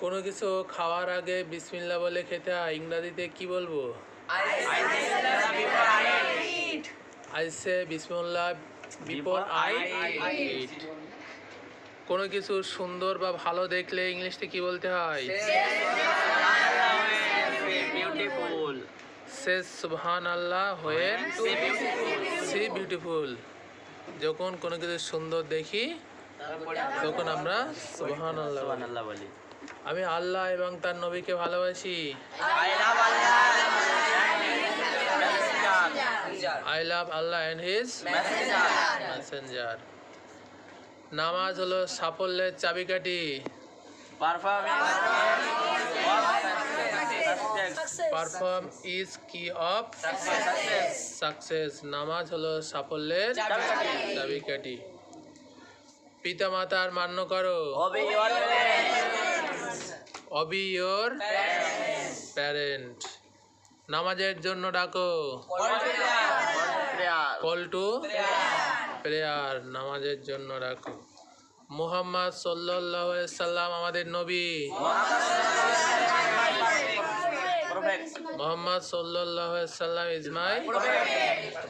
কোনো কিছু খাওয়ার আগে বিসমিল্লাহ বলে খেতে হয়, ইংরেজিতে কি বলবো? I say বিসমিল্লাহ বিফোর আই ইট। কোনো কিছু সুন্দর বা ভালো দেখলে ইংলিশে কি বলতে হয়? সে সুবহানাল্লাহ হোয়েন সি বিউটিফুল। যখন কোনো কিছু সুন্দর দেখি তখন আমরা সুবহানাল্লাহ বলি। আমি আল্লাহ এবং তার নবীকে ভালোবাসি। I love Allah and His Messenger. নামাজ হলো সাফল্যের চাবিকাঠি। পারফর্ম ইজ কি অফ সাকসেস। নামাজ হলো সাফল্যের চাবিকাঠি। পিতা মাতার মান্য করো। অবি ইয়োর প্যারেন্ট। নামাজের জন্য ডাকো। Call to prayer. নামাজের জন্য ডাকো। মুহাম্মদ সাল্লাল্লাহু আলাইহি সাল্লাম আমাদের নবী। মুহাম্মদ সাল্লাল্লাহু আলাইহি সাল্লাম ইজ মাই